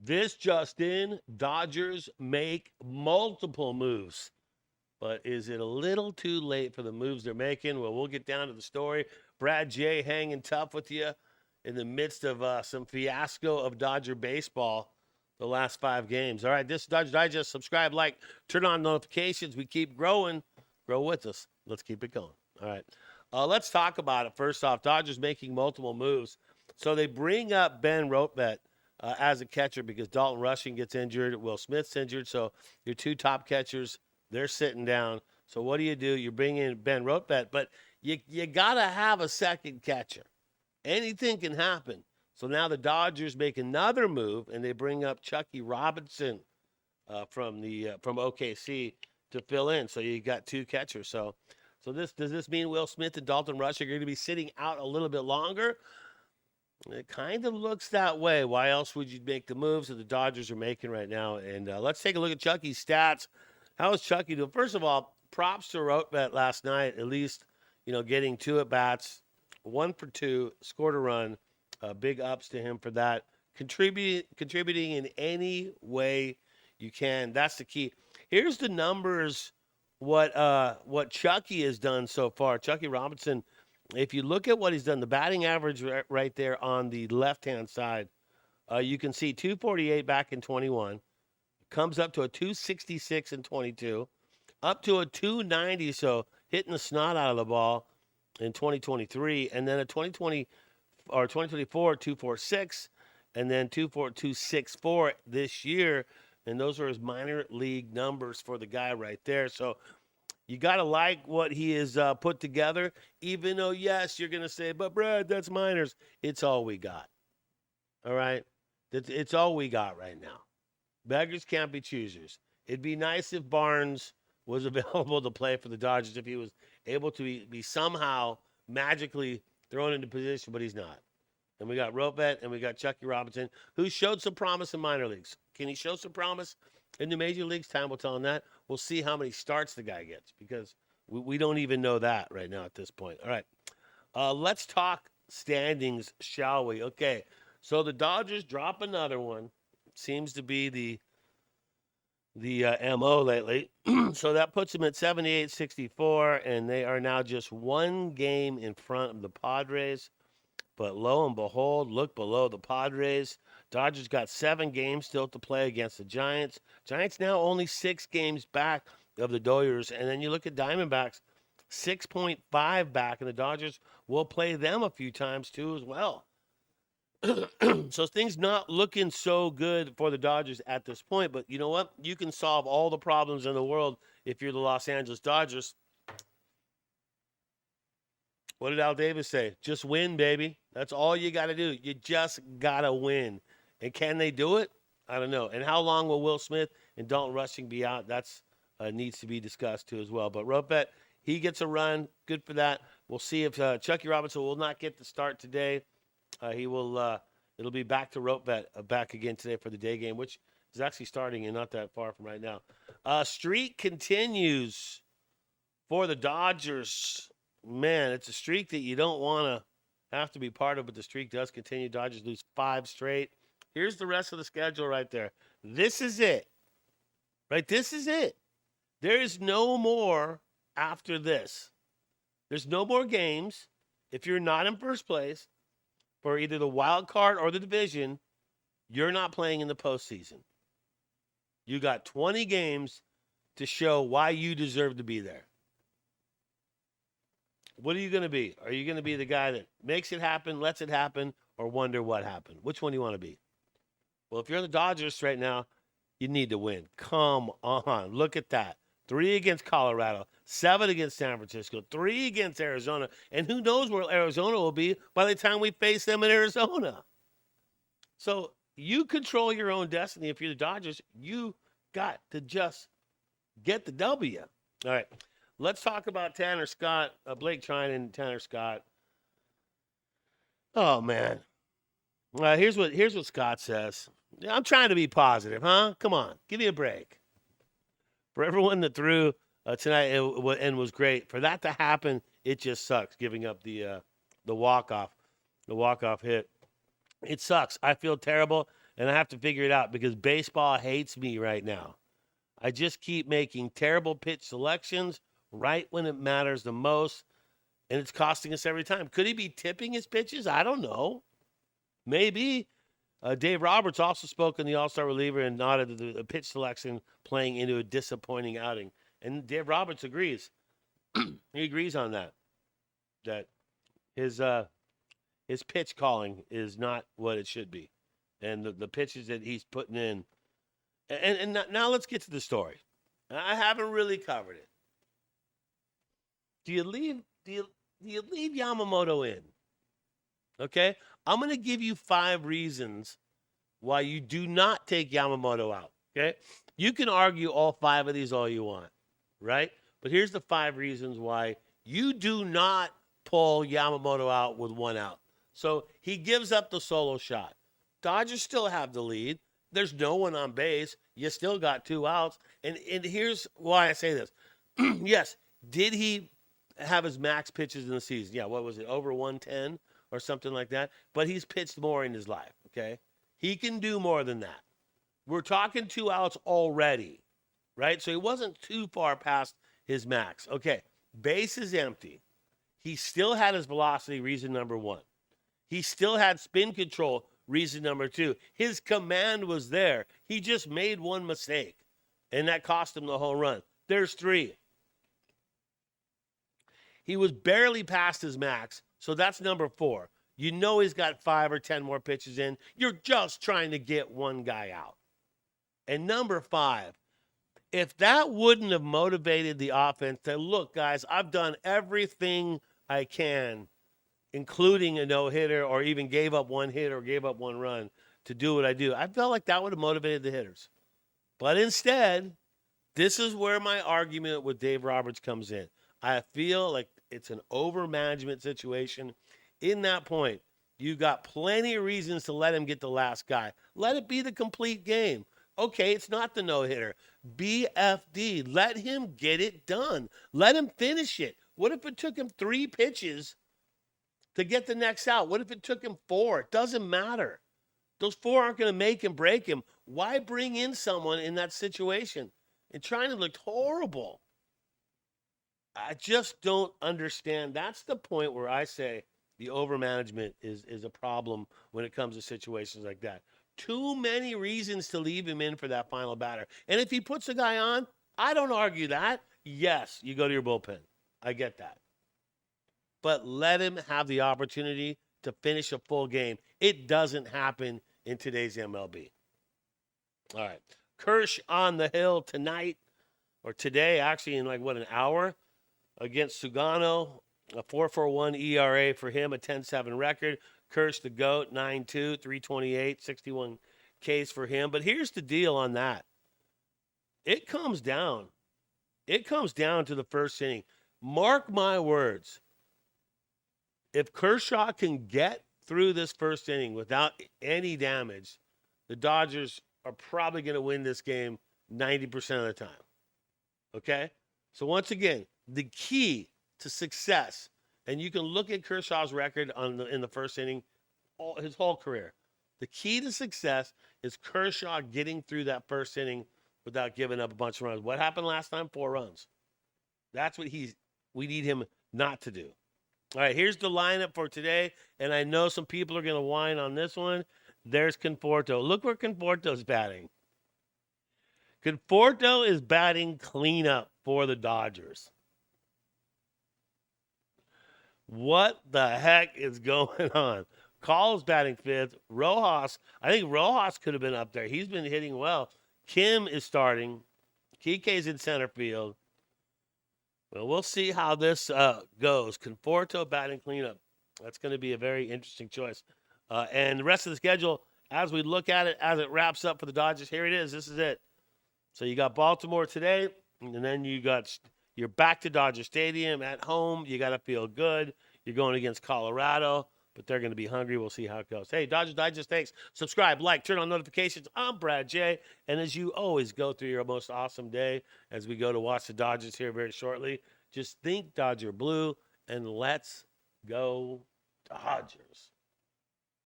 This just in, Dodgers make multiple moves. But is it a little too late for the moves they're making? Well, we'll get down to the story. Brad J hanging tough with you in the midst of some fiasco of Dodger baseball the last 5 games. All right, this is Dodger Digest. Subscribe, like, turn on notifications. We keep growing. Grow with us. Let's keep it going. All right. Let's talk about it. First off, Dodgers making multiple moves. So they bring up Ben Rotbett as a catcher because Dalton Rushing gets injured. Will Smith's injured. So your two top catchers, they're sitting down. So what do? You bring in Ben Rotbett, but you got to have a second catcher. Anything can happen. So now the Dodgers make another move, and they bring up Chucky Robinson from OKC to fill in. So you got two catchers. So does this mean Will Smith and Dalton Rushing are going to be sitting out a little bit longer? It kind of looks that way. Why else would you make the moves that the Dodgers are making right now? And let's take a look at Chucky's stats. How is Chucky doing? First of all, props to Rotbett last night, at least, getting 2 at-bats, 1 for 2, scored a run. Big ups to him for that. Contributing in any way you can. That's the key. Here's the numbers, what Chucky has done so far. Chucky Robinson, if you look at what he's done, the batting average right there on the left-hand side, you can see 248 back in 21. Comes up to a 266 in 22, up to a 290, so hitting the snot out of the ball in 2023, and then a 2020 or 2024 246, and then 264 this year, and those are his minor league numbers for the guy right there. So you got to like what he has put together, even though, yes, you're going to say, but Brad, that's minors. It's all we got. All right? It's all we got right now. Beggars can't be choosers. It'd be nice if Barnes was available to play for the Dodgers, if he was able to be somehow magically thrown into position, but he's not. And we got Rotbett and we got Chucky Robinson, who showed some promise in minor leagues. Can he show some promise in the major leagues? Time will tell on that. We'll see how many starts the guy gets because we don't even know that right now at this point. All right. Let's talk standings, shall we? Okay. So the Dodgers drop another one. Seems to be the MO lately. So that puts them at 78-64, and they are now just 1 game in front of the Padres. But lo and behold, look below the Padres. Dodgers got 7 games still to play against the Giants. Giants now only 6 games back of the Dodgers. And then you look at Diamondbacks, 6.5 back, and the Dodgers will play them a few times too as well. So things not looking so good for the Dodgers at this point. But you know what? You can solve all the problems in the world if you're the Los Angeles Dodgers. What did Al Davis say? Just win, baby. That's all you got to do. You just got to win. And can they do it? I don't know. And how long will Will Smith and Dalton Rushing be out? That's needs to be discussed too as well. But Rotbett, he gets a run. Good for that. We'll see if Chucky Robinson will not get the start today. He will. It'll be back to Rotbett back again today for the day game, which is actually starting and not that far from right now. Streak continues for the Dodgers. Man, it's a streak that you don't want to have to be part of, but the streak does continue. Dodgers lose 5 straight. Here's the rest of the schedule right there. This is it. Right? This is it. There is no more after this. There's no more games. If you're not in first place for either the wild card or the division, you're not playing in the postseason. You got 20 games to show why you deserve to be there. What are you going to be? Are you going to be the guy that makes it happen, lets it happen, or wonder what happened? Which one do you want to be? Well, if you're the Dodgers right now, you need to win. Come on. Look at that. 3 against Colorado, 7 against San Francisco, 3 against Arizona. And who knows where Arizona will be by the time we face them in Arizona. So you control your own destiny. If you're the Dodgers, you got to just get the W. All right. Let's talk about Tanner Scott, Blake Trinan and Tanner Scott. Oh, man. Here's what Scott says. I'm trying to be positive, huh? Come on. Give me a break. For everyone that threw tonight and was great, for that to happen, it just sucks, giving up the walk-off hit. It sucks. I feel terrible. and I have to figure it out because baseball hates me right now. I just keep making terrible pitch selections right when it matters the most, and it's costing us every time. Could he be tipping his pitches? I don't know. Maybe. Dave Roberts also spoke in the All-Star reliever and nodded the pitch selection playing into a disappointing outing. And Dave Roberts agrees. He agrees on that his pitch calling is not what it should be. And the pitches that he's putting in. And now let's get to the story. I haven't really covered it. Do you leave Yamamoto in? Okay? I'm going to give you 5 reasons why you do not take Yamamoto out. Okay? You can argue all 5 of these all you want, right? But here's the 5 reasons why you do not pull Yamamoto out with 1 out. So he gives up the solo shot. Dodgers still have the lead. There's no one on base. You still got 2 outs. And here's why I say this. Yes, did he have his max pitches in the season? Yeah, what was it, over 110 or something like that? But he's pitched more in his life, okay? He can do more than that. We're talking 2 outs already, right? So he wasn't too far past his max. Okay, base is empty. He still had his velocity, reason number 1. He still had spin control, reason number 2. His command was there. He just made 1 mistake, and that cost him the whole run. There's 3. He was barely past his max, so that's number 4. You know he's got 5 or 10 more pitches in. You're just trying to get 1 guy out. And number 5, if that wouldn't have motivated the offense to, look, guys, I've done everything I can, including a no-hitter or even gave up 1 hit or gave up 1 run to do what I do, I felt like that would have motivated the hitters. But instead, this is where my argument with Dave Roberts comes in. I feel like it's an over-management situation. In that point, you got plenty of reasons to let him get the last guy. Let it be the complete game. Okay, it's not the no-hitter. BFD. Let him get it done. Let him finish it. What if it took him 3 pitches to get the next out? What if it took him 4? It doesn't matter. Those 4 aren't going to make him break him. Why bring in someone in that situation? And trying to look horrible. I just don't understand. That's the point where I say the overmanagement is a problem when it comes to situations like that. Too many reasons to leave him in for that final batter. And if he puts a guy on, I don't argue that. Yes, you go to your bullpen. I get that. But let him have the opportunity to finish a full game. It doesn't happen in today's MLB. All right. Kersh on the hill tonight, or today, actually in an hour, against Sugano. A 4.41 ERA for him, a 10-7 record. Kersh the GOAT, 9.2, 328, 61 Ks for him. But here's the deal on that. It comes down. It comes down to the first inning. Mark my words. If Kershaw can get through this first inning without any damage, the Dodgers are probably going to win this game 90% of the time. Okay? So once again, the key to success, and you can look at Kershaw's record in the first inning, his whole career. The key to success is Kershaw getting through that first inning without giving up a bunch of runs. What happened last time? 4 runs. That's what we need him not to do. All right, here's the lineup for today, and I know some people are going to whine on this one. There's Conforto. Look where Conforto's batting. Conforto is batting cleanup for the Dodgers. What the heck is going on? Call's batting 5th. Rojas, I think Rojas could have been up there. He's been hitting well. Kim is starting. Kike's in center field. Well, we'll see how this goes. Conforto batting cleanup. That's going to be a very interesting choice. And the rest of the schedule, as we look at it, as it wraps up for the Dodgers, here it is. This is it. So you got Baltimore today, and then you're back to Dodger Stadium at home. You got to feel good. You're going against Colorado, but they're going to be hungry. We'll see how it goes. Hey, Dodgers Digest, thanks. Subscribe, like, turn on notifications. I'm Brad J. And as you always go through your most awesome day, as we go to watch the Dodgers here very shortly, just think Dodger Blue, and let's go Dodgers.